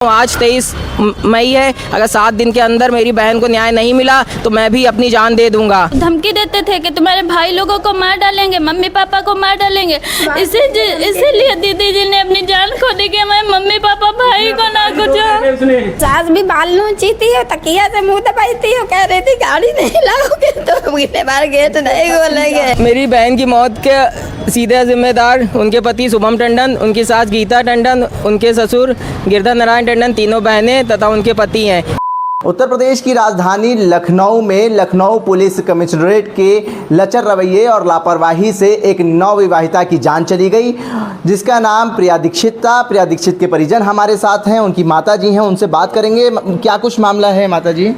आज 23 मई है। अगर 7 दिन के अंदर मेरी बहन को न्याय नहीं मिला तो मैं भी अपनी जान दे दूंगा। धमकी देते थे कि तुम्हारे भाई लोगों को मार डालेंगे, मम्मी पापा को मार डालेंगे। इसीलिए दीदी जी ने अपनी जान खो दी कि मैं मम्मी पापा भाई को ना कुछ। सास भी बाल नोची थी और तकिया से मुंह दबाई थी और कह रही थी गाड़ी नहीं लाओगे तो बिना बार गेट नहीं खोलेंगे। मेरी बहन की मौत के सीधे जिम्मेदार उनके पति शुभम टंडन, उनकी सास गीता टंडन, उनके ससुर गिरधर नारायण टंडन, तीनों बहनें तथा उनके पति हैं। उत्तर प्रदेश की राजधानी लखनऊ में लखनऊ पुलिस कमिश्नरेट के लचर रवैये और लापरवाही से एक नवविवाहिता की जान चली गई, जिसका नाम प्रिया दीक्षित था। प्रिया दीक्षित के परिजन हमारे साथ हैं, उनकी माता जी हैं, उनसे बात करेंगे। क्या कुछ मामला है माता जी?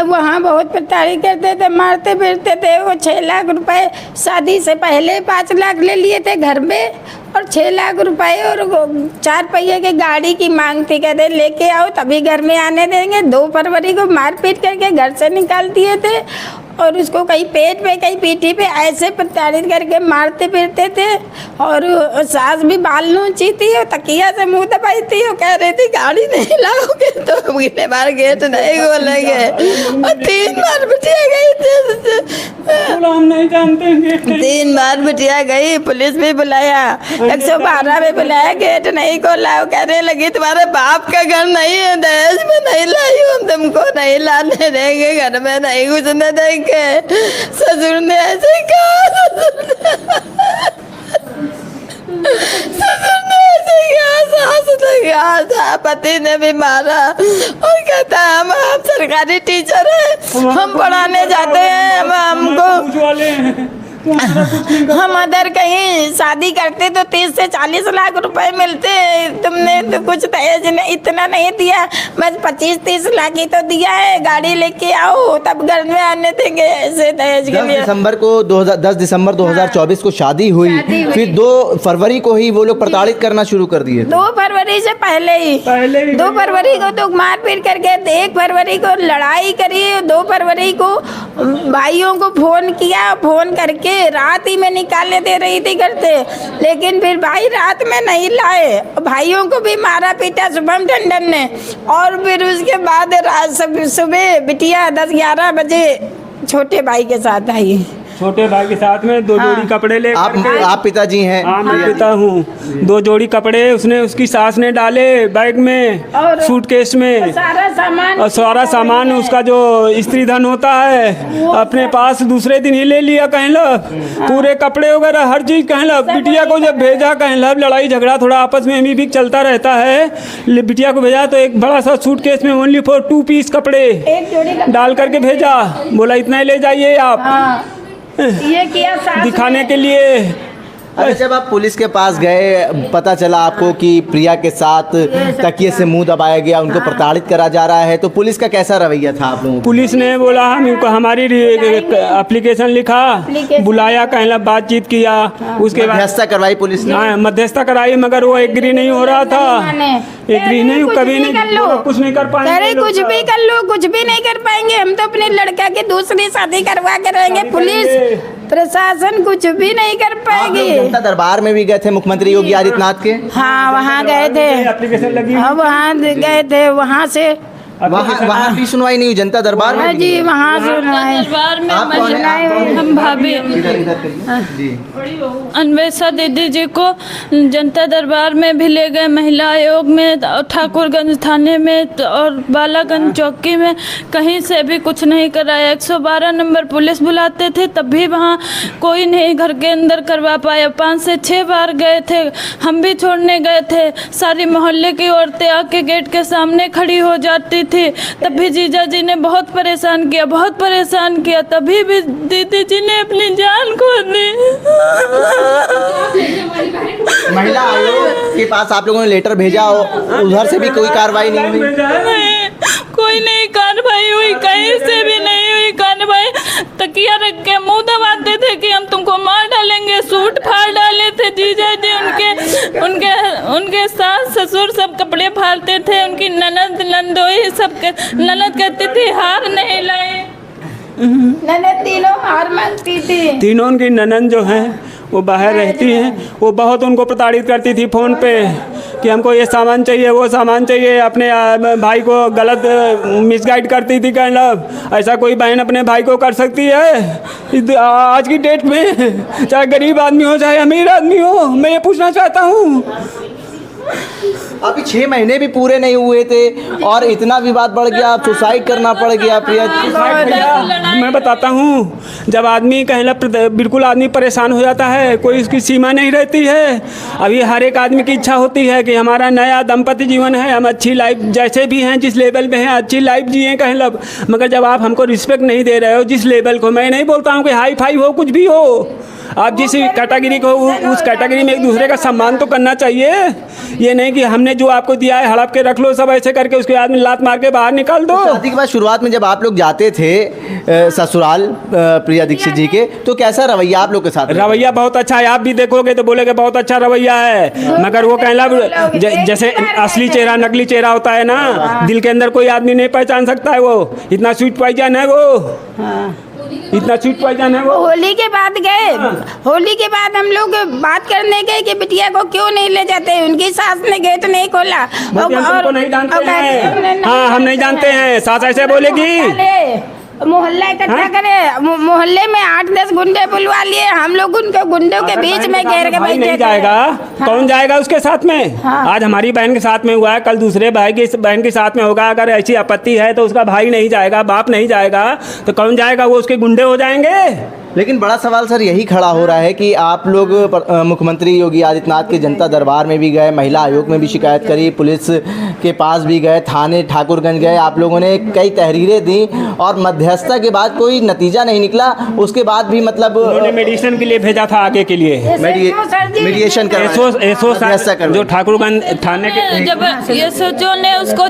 वहाँ बहुत प्रताड़ित करते थे, मारते फिरते थे। वो 6 लाख रुपए शादी से पहले 5 लाख ले लिए थे घर में और 6 लाख रुपए और 4 पहिए की गाड़ी की मांग थी। कहते लेके आओ तभी घर में आने देंगे। 2 फरवरी को मारपीट करके घर से निकाल दिए थे और उसको कहीं पेट पे कहीं पीठी पे ऐसे प्रताड़ित करके मारते फिरते थे। और सास भी बाल नोची थी और तकिया से मुंह दबाई थी और कह रही थी गाड़ी नहीं लाओगे तो बिना बार गेट नहीं खोलेंगे। और 3 बार बिटिया गई थी, हम नहीं जानते। 3 बार बिटिया गई, पुलिस भी बुलाया, 112 में बुलाया, गेट नहीं खोला। कहने लगी तुम्हारे बाप का घर नहीं है, दहेज में नहीं लाई हूँ, तुमको नहीं लाने देंगे, घर में नहीं घुसने देंगे। ससुर ने ऐसे कहा, ससुर ने ऐसे कहा, सास ने कहा था, पति ने भी मारा और कहता है हम सरकारी टीचर हैं, हम पढ़ाने जाते हैं, हमको हम अदर कहीं शादी करते तो 30 से 40 लाख रुपए मिलते। तुमने तो कुछ दहेज इतना नहीं दिया, बस 25-30 लाख ही तो दिया है। गाड़ी लेके आओ तब घर में आने देंगे ऐसे दहेज के लिए। 10 दिसंबर 2024 को शादी हुई, फिर 2 फरवरी को ही वो लोग प्रताड़ित करना शुरू कर दिए। 2 फरवरी से पहले ही 2 फरवरी को तो मारपीट करके 1 फरवरी को लड़ाई करी, 2 फरवरी को भाइयों को फोन किया, फोन करके रात ही में निकालने दे रही थी घर से, लेकिन फिर भाई रात में नहीं लाए। भाइयों को भी मारा पीटा शुभम टंडन ने। और फिर उसके बाद सुबह बिटिया 10-11 बजे छोटे भाई के साथ आई। छोटे भाई के साथ में 2 जोड़ी कपड़े ले। आप पिताजी हैं? हाँ, मैं पिता हूँ। 2 जोड़ी कपड़े उसने उसकी सास ने डाले बैग में और सूटकेस में, और सारा सामान उसका जो स्त्री धन होता है अपने पास दूसरे दिन ही ले लिया। कहलब पूरे कपड़े वगैरह हर चीज कहलब। बिटिया को जब भेजा कहलब, लड़ाई झगड़ा थोड़ा आपस में भी चलता रहता है, बिटिया को भेजा तो एक बड़ा सा सूटकेस में ओनली फॉर 2 पीस कपड़े डाल करके भेजा। बोला इतना ही ले जाइए आप, ये किया दिखाने के लिए। अरे जब आप पुलिस के पास गए, पता चला आपको कि प्रिया के साथ तकिए से मुंह दबाया गया, उनको प्रताड़ित करा जा रहा है, तो पुलिस का कैसा रवैया था आप लोगों? पुलिस ने बोला हमको हमारी एप्लीकेशन लिखा, बुलाया, कहला बातचीत किया, उसके बाद मध्यस्थता करवाई पुलिस ने। हाँ, मध्यस्थता कराई, मगर वो एग्री नहीं हो रहा था। एग्री नहीं, कभी नहीं, कुछ नहीं कर पाएंगे। कुछ भी कर लो, कुछ भी नहीं कर पाएंगे, हम तो अपने लड़का की दूसरी शादी करवा के रहेंगे। पुलिस प्रशासन कुछ भी नहीं कर पाएगी। जनता दरबार में भी गए थे मुख्यमंत्री योगी आदित्यनाथ के? हाँ, वहाँ गए थे, एप्लीकेशन लगी, वहाँ गए थे, वहाँ से वहाँ भी सुनवाई नहीं हुई। जनता दरबार में जी, वहाँ सुनवाई। दरबार में हम भाभी अन्वेषा दीदी जी को जनता दरबार में भी ले गए, महिला आयोग में, ठाकुरगंज थाने में और बालागंज चौकी में, कहीं से भी कुछ नहीं कराया। 112 नंबर पुलिस बुलाते थे तब भी वहाँ कोई नहीं घर के अंदर करवा पाया। 5 से 6 बार गए थे, हम भी छोड़ने गए थे। सारी मोहल्ले की औरतें आके गेट के सामने खड़ी हो जाती थी, तब भी जीजा जी ने बहुत परेशान किया, बहुत परेशान किया, तभी भी दीदी जी ने अपनी जान खो दी। महिला आयोग के पास आप लोगों ने लेटर भेजा, उधर से भी कोई कार्रवाई नहीं हुई? नहीं, कोई नहीं कार्रवाई हुई, कहीं से भी नहीं हुई कार्रवाई। तकिया रख के मुंह दबाते थे कि हम तुमको मार डालेंगे, सूट फाड़ डाले थे जीजा जी। उनके सास ससुर सब कपड़े फाड़ते थे, उनकी ननद नंदोई सब ननद कहती थी हार नहीं लाए। ननद तीनों हार मांगती थी। तीनों उनकी ननद जो हैं वो बाहर रहती हैं, वो बहुत उनको प्रताड़ित करती थी फ़ोन पे। कि हमको ये सामान चाहिए, वो सामान चाहिए। अपने भाई को गलत मिसगाइड करती थी। मतलब ऐसा कोई बहन अपने भाई को कर सकती है आज की डेट में? चाहे गरीब आदमी हो चाहे अमीर आदमी हो, मैं ये पूछना चाहता हूँ। अभी 6 महीने भी पूरे नहीं हुए थे और इतना विवाद बढ़ गया, अब सुसाइड करना पड़ गया। प्रिया, मैं बताता हूँ, जब आदमी कहीं बिल्कुल आदमी परेशान हो जाता है, कोई उसकी सीमा नहीं रहती है। अभी हर एक आदमी की इच्छा होती है कि हमारा नया दंपति जीवन है, हम अच्छी लाइफ जैसे भी हैं, जिस लेवल पे हैं, अच्छी लाइफ जिए कहीं लब। मगर जब आप हमको रिस्पेक्ट नहीं दे रहे हो जिस लेवल को, मैं नहीं बोलता हूँ कि हाई फाई हो, कुछ भी हो, आप जिस कैटेगरी को उस कैटेगरी में एक दूसरे का सम्मान तो करना चाहिए। ये नहीं कि हमने जो आपको दिया है हड़प के रख लो, सब ऐसे करके उसके बाद में लात मार के बाहर निकाल दो। शादी के बाद शुरुआत में जब आप लोग जाते थे ससुराल प्रिया दीक्षित जी के, तो कैसा रवैया आप लोग के साथ? रवैया बहुत अच्छा है, आप भी देखोगे तो बोलेगे बहुत अच्छा रवैया है। मगर वो कहना जैसे असली चेहरा नकली चेहरा होता है ना, दिल के अंदर कोई आदमी नहीं पहचान सकता है। वो इतना स्वीट पहचान है, वो इतना स्वीट पहचान है। वो होली के बाद गए, होली के बाद हम लोग बात करने गए कि बिटिया को क्यों नहीं ले जाते। उनकी सास ने गेट नहीं खोला। और नहीं जानते हैं। हाँ, हम नहीं जानते हैं। सास ऐसे बोलेगी। मोहल्ला इकट्ठा करे, मोहल्ले में 8-10 गुंडे बुलवा लिए, हम लोग उनको गुंडों के बीच में घेर के बैठे। नहीं जाएगा, कौन जाएगा उसके साथ में? आज हमारी बहन के साथ में हुआ है, कल दूसरे भाई की बहन के साथ में होगा। अगर ऐसी आपत्ति है तो उसका भाई नहीं जाएगा, बाप नहीं जाएगा, तो कौन जाएगा? वो उसके गुंडे हो जाएंगे। लेकिन बड़ा सवाल सर यही खड़ा हो रहा है कि आप लोग मुख्यमंत्री योगी आदित्यनाथ के जनता दरबार में भी गए, महिला आयोग में भी शिकायत करी, पुलिस के पास भी गए, थाने ठाकुरगंज गए, आप लोगों ने कई तहरीरें दी और मध्यस्थता के बाद कोई नतीजा नहीं निकला। उसके बाद भी मतलब उन्होंने मेडिसिन के लिए भेजा था, आगे के लिए मीडिएशन कर जो ठाकुरगंज थाने के जब एसओ ने उसको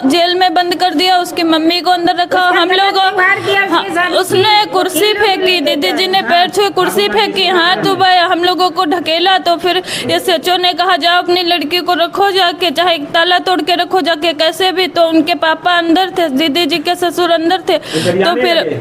जेल में बंद कर दिया, उसकी मम्मी को अंदर रखा। हम लोग उसने कुर्सी फेंकी, दीदी जी ने पैर छुए, कुर्सी फेंकी, हाथ उबाए, हम लोगों को ढकेला। तो फिर ये सचो ने कहा जाओ अपनी लड़की को रखो जाके, चाहे ताला तोड़ के रखो जाके, कैसे भी। तो उनके पापा अंदर थे, दीदी जी के ससुर अंदर थे। तो फिर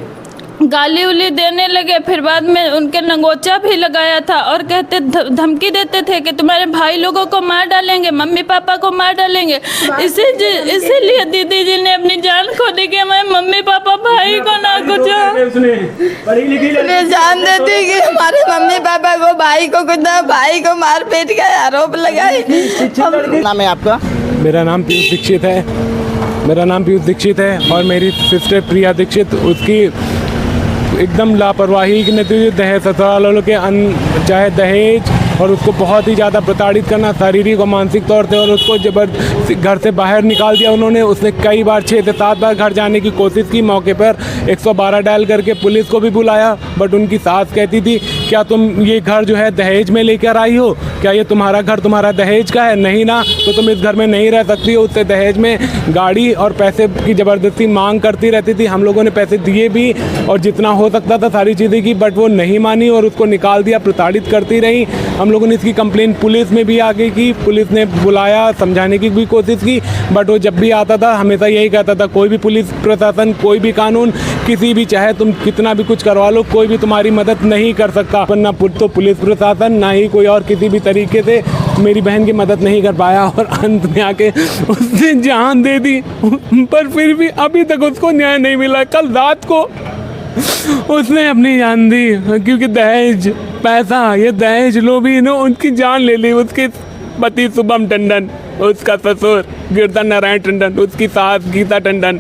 गाली उली देने लगे। फिर बाद में उनके नंगोचा भी लगाया था और कहते धमकी देते थे कि तुम्हारे भाई लोगों को मार डालेंगे, मम्मी पापा को मार डालेंगे। इसीलिए दीदी जी ने अपनी जान खो दी कि मैं मम्मी पापा भाई को ना कुछ जान देती कि हमारे मम्मी पापा को, भाई को कुछ ना, भाई को मार पीट का आरोप लगाए। नाम है आपका? मेरा नाम पीयूष दीक्षित है। मेरा नाम पीयूष दीक्षित है और मेरी सिस्टर प्रिया दीक्षित, उसकी एकदम लापरवाही के नतीजे दहेज ससुराल वालों के चाहे दहेज और उसको बहुत ही ज़्यादा प्रताड़ित करना शारीरिक और मानसिक तौर पे, और उसको जबरदस्ती घर से बाहर निकाल दिया उन्होंने। उसने कई बार 6 से 7 बार घर जाने की कोशिश की। मौके पर 112 डायल करके पुलिस को भी बुलाया, बट उनकी सास कहती थी क्या तुम ये घर जो है दहेज में लेकर आई हो? क्या ये तुम्हारा घर तुम्हारा दहेज का है? नहीं ना, तो तुम इस घर में नहीं रह सकती हो। उससे दहेज में गाड़ी और पैसे की ज़बरदस्ती मांग करती रहती थी। हम लोगों ने पैसे दिए भी और जितना हो सकता था सारी चीज़ें की, बट वो नहीं मानी और उसको निकाल दिया, प्रताड़ित करती रही। हम लोगों ने इसकी कंप्लेंट पुलिस में भी आगे की, पुलिस ने बुलाया, समझाने की भी कोशिश की, बट वो जब भी आता था हमेशा यही कहता था कोई भी पुलिस प्रशासन, कोई भी कानून, किसी भी चाहे तुम कितना भी कुछ करवा लो, कोई भी तुम्हारी मदद नहीं कर सकता। पर ना तो पुलिस प्रशासन ना ही कोई और किसी भी तरीके से मेरी बहन की मदद नहीं कर पाया और अंत में आके उसने जान दे दी। पर फिर भी अभी तक उसको न्याय नहीं मिला। कल रात को उसने अपनी जान दी क्योंकि दहेज पैसा, ये दहेज लोभी ने उनकी जान ले ली। उसके पति शुभम टंडन, उसका ससुर गिरधर नारायण टंडन, उसकी सास गीता टंडन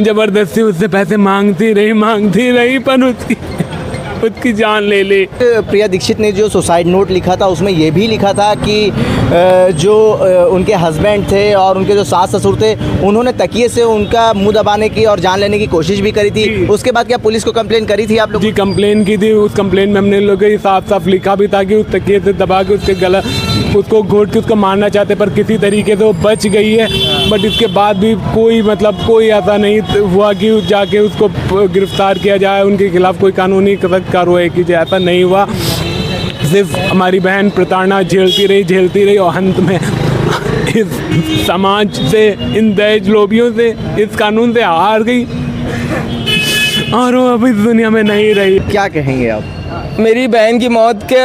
जबरदस्ती उससे पैसे मांगती रही पर उसकी जान ले ली। प्रिया दीक्षित ने जो सुसाइड नोट लिखा था उसमें ये भी लिखा था कि जो उनके हस्बैंड थे और उनके जो सास ससुर थे उन्होंने तकिए से उनका मुंह दबाने की और जान लेने की कोशिश भी करी थी। उसके बाद क्या पुलिस को कंप्लेन करी थी आप लोग? जी कंप्लेन की थी। उस कंप्लेन में हमने लोग साफ साफ लिखा भी था कि उस तकिए से दबा के उसके गला उसको घोट के उसको मारना चाहते, पर किसी तरीके से वो बच गई है। बट इसके बाद भी कोई ऐसा नहीं हुआ कि जाके उसको गिरफ्तार किया जाए, उनके खिलाफ कोई कानूनी कार्रवाई की जाए, ऐसा नहीं हुआ। सिर्फ हमारी बहन प्रताड़ना झेलती रही और अंत में इस समाज से, इन दहेज लोभियों से, इस कानून से हार गई और वो अब इस दुनिया में नहीं रही। क्या कहेंगे आप? मेरी बहन की मौत के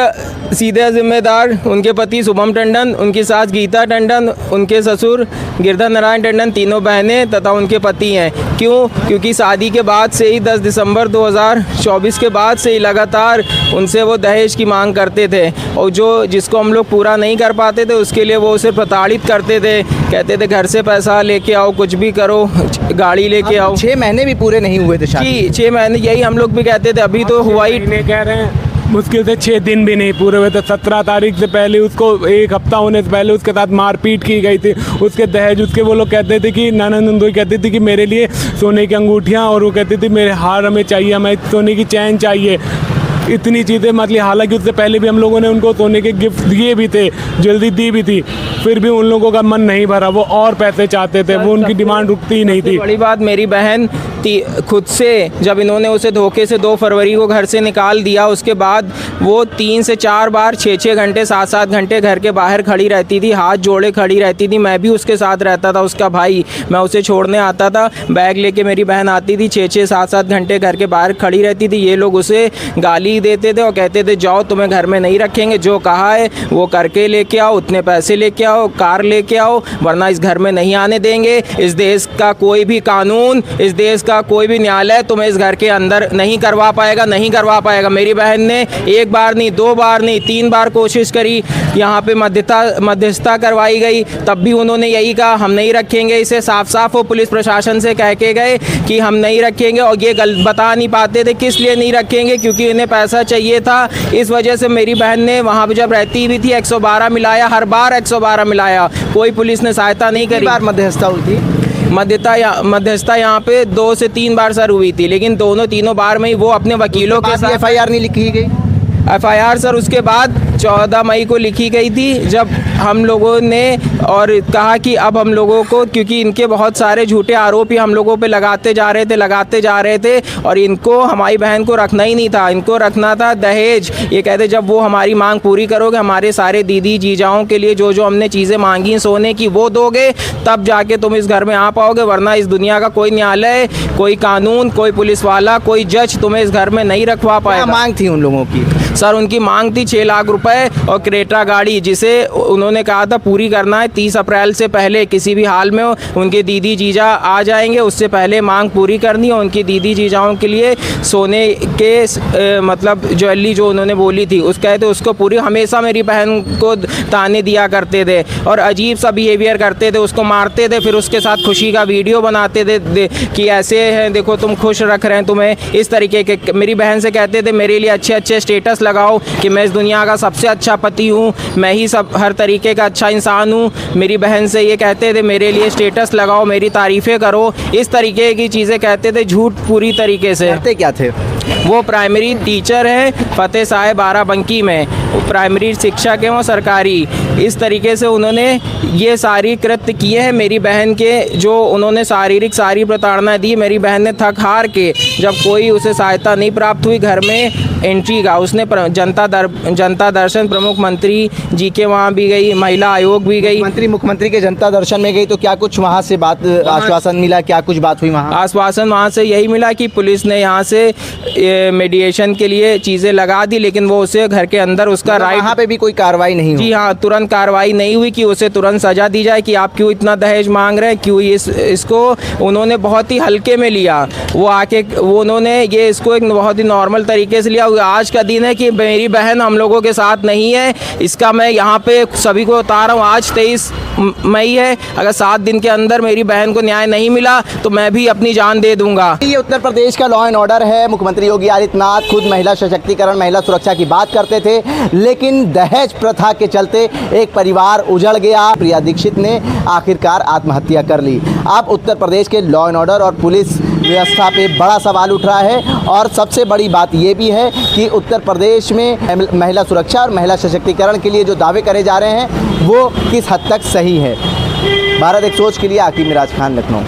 सीधे जिम्मेदार उनके पति शुभम टंडन, उनकी सास गीता टंडन, उनके ससुर गिरधर नारायण टंडन, तीनों बहनें तथा उनके पति हैं। क्यों? क्योंकि शादी के बाद से ही 10 दिसंबर 2024 के बाद से ही लगातार उनसे वो दहेज की मांग करते थे, और जिसको हम लोग पूरा नहीं कर पाते थे उसके लिए वो उसे प्रताड़ित करते थे। कहते थे घर से पैसा लेके आओ, कुछ भी करो, गाड़ी लेके आओ। 6 महीने भी पूरे नहीं हुए थे शादी। जी 6 महीने, यही हम लोग भी कहते थे। अभी तो हुआ ही कह रहे हैं, मुश्किल से 6 दिन भी नहीं पूरे हुए थे। 17 तारीख से पहले उसको 1 हफ्ता होने से पहले उसके साथ मारपीट की गई थी। उसके दहेज उसके वो लोग कहते थे कि ननद कहती थी कि मेरे लिए सोने की अंगूठियाँ, और वो कहती थी मेरे हार हमें चाहिए, हमें सोने की चैन चाहिए, इतनी चीज़ें। मतलब हालांकि उससे पहले भी हम लोगों ने उनको सोने के गिफ्ट दिए भी थे, जल्दी दी भी थी, फिर भी उन लोगों का मन नहीं भरा, वो और पैसे चाहते थे, वो उनकी डिमांड रुकती ही नहीं थी। बड़ी बात, मेरी बहन खुद से जब इन्होंने उसे धोखे से 2 फरवरी को घर से निकाल दिया, उसके बाद वो 3 से 4 बार 6-6 घंटे 7-7 घंटे घर के बाहर खड़ी रहती थी, हाथ जोड़े खड़ी रहती थी। मैं भी उसके साथ रहता था, उसका भाई, मैं उसे छोड़ने आता था, बैग लेके मेरी बहन आती थी, 6-6 7-7 घंटे घर के बाहर खड़ी रहती थी। ये लोग उसे गाली देते थे और कहते थे जाओ, तुम्हें घर में नहीं रखेंगे, जो कहा है वो करके लेके आओ, उतने पैसे लेके आओ, कार लेके आओ, वरना इस घर में नहीं आने देंगे। इस देश का कोई भी कानून, इस देश का कोई भी न्यायालय तुम्हें इस घर के अंदर नहीं करवा पाएगा, नहीं करवा पाएगा। मेरी बहन ने 1 बार नहीं, 2 बार नहीं, 3 बार कोशिश करी, यहाँ पे मध्यस्थता करवाई गई, तब भी उन्होंने यही कहा हम नहीं रखेंगे इसे। साफ साफ वो पुलिस प्रशासन से कह के गए कि हम नहीं रखेंगे, और ये बता नहीं पाते थे किस लिए नहीं रखेंगे, क्योंकि इन्हें पैसा चाहिए था। इस वजह से मेरी बहन ने वहाँ पे जब रहती भी थी 112 मिलाया, हर बार 112 मिलाया, कोई पुलिस ने सहायता नहीं करी। बार मध्यस्थता हुई थी? मध्यस्थता यहाँ पे 2 से 3 बार सर हुई थी, लेकिन तीनों बार में ही वो अपने वकीलों के साथ FIR नहीं लिखी गई। FIR सर उसके बाद 14 मई को लिखी गई थी, जब हम लोगों ने और कहा कि अब हम लोगों को, क्योंकि इनके बहुत सारे झूठे आरोप ही हम लोगों पे लगाते जा रहे थे, और इनको, हमारी बहन को रखना ही नहीं था, इनको रखना था दहेज। ये कहते जब वो हमारी मांग पूरी करोगे, हमारे सारे दीदी जीजाओं के लिए जो जो हमने चीज़ें मांगी सोने की वो दोगे, तब जाके तुम इस घर में आ पाओगे, वरना इस दुनिया का कोई न्यायालय, कोई कानून, कोई पुलिस वाला, कोई जज तुम्हें इस घर में नहीं रखवा पाएगा। मांग थी उन लोगों की? सर उनकी मांग थी 6 लाख रुपए और क्रेटा गाड़ी, जिसे उन्होंने कहा था पूरी करना है 30 अप्रैल से पहले, किसी भी हाल में उनके दीदी जीजा आ जाएंगे उससे पहले मांग पूरी करनी है। उनकी दीदी जीजाओं के लिए सोने के मतलब ज्वेलरी जो उन्होंने बोली थी उस कहते उसको पूरी, हमेशा मेरी बहन को ताने दिया करते थे और अजीब सा बिहेवियर करते थे, उसको मारते थे, फिर उसके साथ खुशी का वीडियो बनाते थे कि ऐसे हैं, देखो तुम खुश रख रहे हैं तुम्हें, इस तरीके के। मेरी बहन से कहते थे मेरे लिए अच्छे अच्छे स्टेटस लगाओ कि मैं इस दुनिया का सबसे अच्छा पति हूँ, मैं ही सब हर तरीके का अच्छा इंसान हूँ। मेरी बहन से ये कहते थे मेरे लिए स्टेटस लगाओ, मेरी तारीफ़ें करो, इस तरीके की चीज़ें कहते थे, झूठ पूरी तरीके से। करते क्या थे? वो प्राइमरी टीचर हैं फतेह साहेब बाराबंकी में, प्राइमरी शिक्षक हैं वो सरकारी। इस तरीके से उन्होंने ये सारी कृत्य किए हैं मेरी बहन के, जो उन्होंने शारीरिक सारी प्रताड़ना दी। मेरी बहन ने थक हार के, जब कोई उसे सहायता नहीं प्राप्त हुई, घर में एंट्री का उसने जनता दर्शन प्रमुख मंत्री जी के वहाँ भी गई, महिला आयोग भी गई। मुख्यमंत्री के जनता दर्शन में गई तो क्या कुछ वहाँ से बात आश्वासन मिला, क्या कुछ बात हुई वहाँ? आश्वासन वहाँ से यही मिला कि पुलिस ने यहाँ से मीडिएशन के लिए चीज़ें लगा दी, लेकिन वो उसे घर के अंदर उसका राइट, वहाँ पे भी कोई कार्रवाई नहीं हुई? जी हाँ, तुरंत कार्रवाई नहीं हुई कि उसे तुरंत सजा दी जाए कि आप क्यों इतना दहेज मांग रहे हैं, क्यों इसको उन्होंने बहुत ही हल्के में लिया। वो आके उन्होंने ये इसको एक बहुत ही नॉर्मल तरीके से लिया। आज का दिन है कि मेरी बहन हम लोगों के साथ नहीं है, इसका मैं यहाँ पे सभी को बता रहा हूँ। आज 23 मई है, अगर 7 दिन के अंदर मेरी बहन को न्याय नहीं मिला तो मैं भी अपनी जान दे दूंगा। ये उत्तर प्रदेश का लॉ एंड ऑर्डर है। मुख्यमंत्री योगी आदित्यनाथ खुद महिला सशक्तिकरण, महिला सुरक्षा की बात करते थे, लेकिन दहेज प्रथा के चलते एक परिवार उजड़ गया। प्रिया दीक्षित ने आखिरकार आत्महत्या कर ली। अब उत्तर प्रदेश के लॉ एंड ऑर्डर और पुलिस व्यवस्था पे बड़ा सवाल उठ रहा है, और सबसे बड़ी बात ये भी है कि उत्तर प्रदेश में महिला सुरक्षा और महिला सशक्तिकरण के लिए जो दावे करे जा रहे हैं वो किस हद तक सही है। भारत एक सोच के लिए आकिब मिराज खान, लखनऊ।